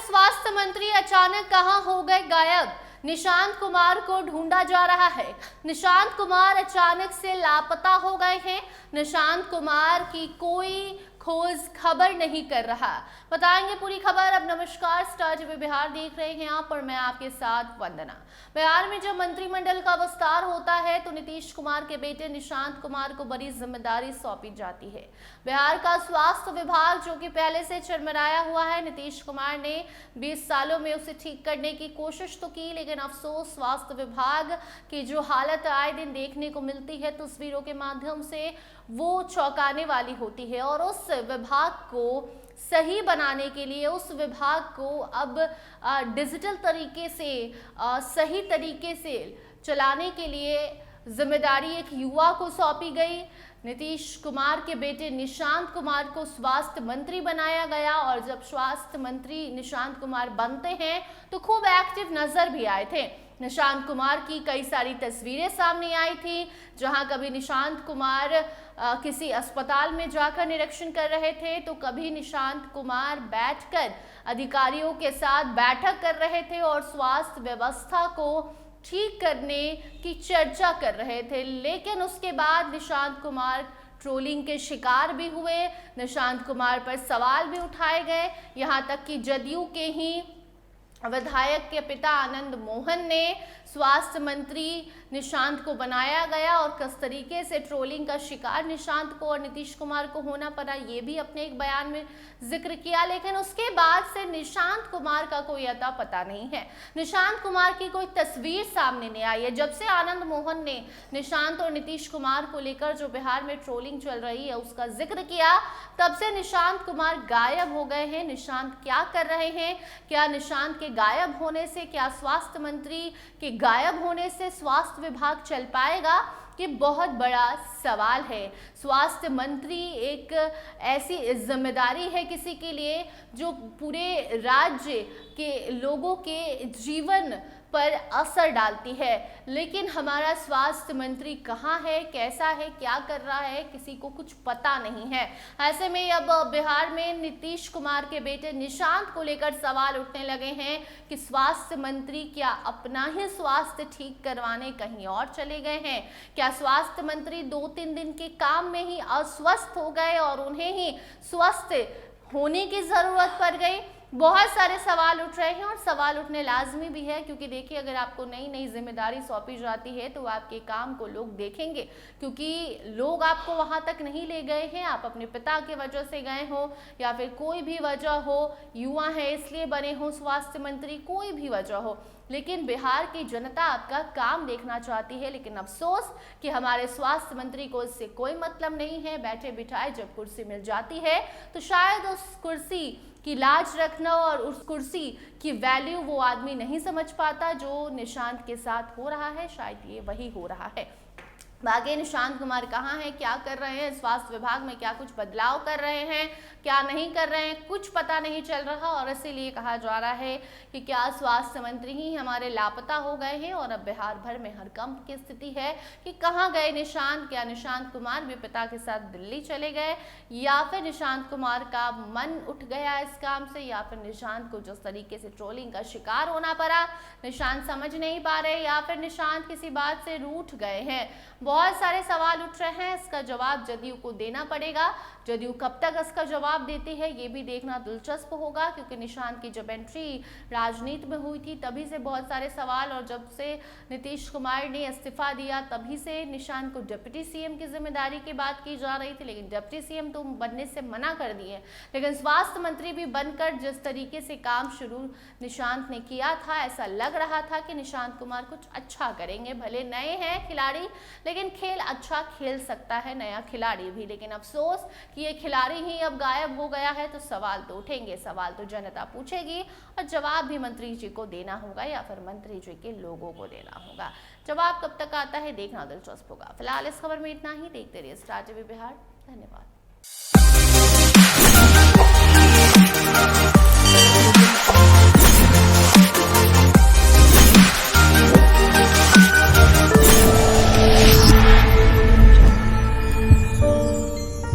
स्वास्थ्य मंत्री अचानक कहां हो गए गायब। निशांत कुमार को ढूंढा जा रहा है। निशांत कुमार अचानक से लापता हो गए हैं। निशांत कुमार की कोई खोज खबर नहीं कर रहा। बताएंगे पूरी खबर। अब नमस्कार, स्टार टीवी बिहार देख रहे हैं आप और मैं आपके साथ वंदना। बिहार में जब मंत्रिमंडल का विस्तार होता है तो नीतीश कुमार के बेटे निशांत कुमार को बड़ी जिम्मेदारी सौंपी जाती है। बिहार का स्वास्थ्य विभाग जो कि पहले से चरमराया हुआ है, नीतीश कुमार ने 20 सालों में उसे ठीक करने की कोशिश तो की, लेकिन अफसोस स्वास्थ्य विभाग की जो हालत आए दिन देखने को मिलती है तस्वीरों के माध्यम से, वो चौंकाने वाली होती है। और उस विभाग को सही बनाने के लिए, उस विभाग को अब डिजिटल तरीके से सही तरीके से चलाने के लिए जिम्मेदारी एक युवा को सौंपी गई। नीतीश कुमार के बेटे निशांत कुमार को स्वास्थ्य मंत्री बनाया गया और जब स्वास्थ्य मंत्री निशांत कुमार बनते हैं तो खूब एक्टिव नजर भी आए थे। निशांत कुमार की कई सारी तस्वीरें सामने आई थी, जहां कभी निशांत कुमार किसी अस्पताल में जाकर निरीक्षण कर रहे थे तो कभी निशांत कुमार बैठकर अधिकारियों के साथ बैठक कर रहे थे और स्वास्थ्य व्यवस्था को ठीक करने की चर्चा कर रहे थे। लेकिन उसके बाद निशांत कुमार ट्रोलिंग के शिकार भी हुए, निशांत कुमार पर सवाल भी उठाए गए। यहाँ तक कि जदयू के ही विधायक के पिता आनंद मोहन ने स्वास्थ्य मंत्री निशांत को बनाया गया और किस तरीके से ट्रोलिंग का शिकार निशांत को और नीतीश कुमार को होना पड़ा, ये भी अपने एक बयान में जिक्र किया। लेकिन उसके बाद से निशांत कुमार का कोई अता पता नहीं है। निशांत कुमार की कोई तस्वीर सामने नहीं आई है। जब से आनंद मोहन ने निशांत और नीतीश कुमार को लेकर जो बिहार में ट्रोलिंग चल रही है उसका जिक्र किया, तब से निशांत कुमार गायब हो गए हैं। निशांत क्या कर रहे हैं? क्या निशांत के गायब होने से, क्या स्वास्थ्य मंत्री के गायब होने से स्वास्थ्य विभाग चल पाएगा? ये बहुत बड़ा सवाल है। स्वास्थ्य मंत्री एक ऐसी जिम्मेदारी है किसी के लिए जो पूरे राज्य के लोगों के जीवन पर असर डालती है। लेकिन हमारा स्वास्थ्य मंत्री कहाँ है, कैसा है, क्या कर रहा है, किसी को कुछ पता नहीं है। ऐसे में अब बिहार में नीतीश कुमार के बेटे निशांत को लेकर सवाल उठने लगे हैं कि स्वास्थ्य मंत्री क्या अपना ही स्वास्थ्य ठीक करवाने कहीं और चले गए हैं? क्या स्वास्थ्य मंत्री 2-3 दिन के काम में ही अस्वस्थ हो गए और उन्हें ही स्वस्थ होने की जरूरत पड़ गई? बहुत सारे सवाल उठ रहे हैं और सवाल उठने लाजमी भी है, क्योंकि देखिए अगर आपको नई नई जिम्मेदारी सौंपी जाती है तो आपके काम को लोग देखेंगे, क्योंकि लोग आपको वहां तक नहीं ले गए हैं। आप अपने पिता के वजह से गए हो या फिर कोई भी वजह हो, युवा है इसलिए बने हो स्वास्थ्य मंत्री, कोई भी वजह हो, लेकिन बिहार की जनता आपका काम देखना चाहती है। लेकिन अफसोस कि हमारे स्वास्थ्य मंत्री को इससे कोई मतलब नहीं है। बैठे बिठाए जब कुर्सी मिल जाती है तो शायद उस कुर्सी की लाज रखना और उस कुर्सी की वैल्यू वो आदमी नहीं समझ पाता। जो निशांत के साथ हो रहा है शायद ये वही हो रहा है। बाकी निशांत कुमार कहाँ हैं, क्या कर रहे हैं, स्वास्थ्य विभाग में क्या कुछ बदलाव कर रहे हैं, क्या नहीं कर रहे हैं, कुछ पता नहीं चल रहा। और इसीलिए कहा जा रहा है कि क्या स्वास्थ्य मंत्री ही हमारे लापता हो गए हैं और अब बिहार भर में हड़कंप की स्थिति है कि कहाँ गए निशांत। क्या निशांत कुमार भी पिता के साथ दिल्ली चले गए, या फिर निशांत कुमार का मन उठ गया इस काम से, या फिर निशांत को जिस तरीके से ट्रोलिंग का शिकार होना पड़ा निशांत समझ नहीं पा रहे, या फिर निशांत किसी बात से रूठ गए हैं। बहुत सारे सवाल उठ रहे हैं। इसका जवाब जदयू को देना पड़ेगा। जदयू कब तक इसका जवाब देती है ये भी देखना दिलचस्प होगा, क्योंकि निशांत की जब एंट्री राजनीति में हुई थी तभी से बहुत सारे सवाल, और जब से नीतीश कुमार ने इस्तीफा दिया तभी से निशांत को डिप्टी सीएम की जिम्मेदारी की बात की जा रही थी, लेकिन डिप्टी सीएम तो बनने से मना कर दिए। लेकिन स्वास्थ्य मंत्री भी बनकर जिस तरीके से काम शुरू निशांत ने किया था, ऐसा लग रहा था कि निशांत कुमार कुछ अच्छा करेंगे। भले नए हैं खिलाड़ी, लेकिन खेल अच्छा खेल सकता है नया खिलाड़ी भी। लेकिन अफसोस कि ये खिलाड़ी ही अब गायब हो गया है तो सवाल तो उठेंगे, सवाल तो जनता पूछेगी और जवाब भी मंत्री जी को देना होगा या फिर मंत्री जी के लोगों को देना होगा। जवाब कब तक आता है देखना दिलचस्प होगा। फिलहाल इस खबर में इतना ही। देखते रहिए स्टार टीवी बिहार। धन्यवाद।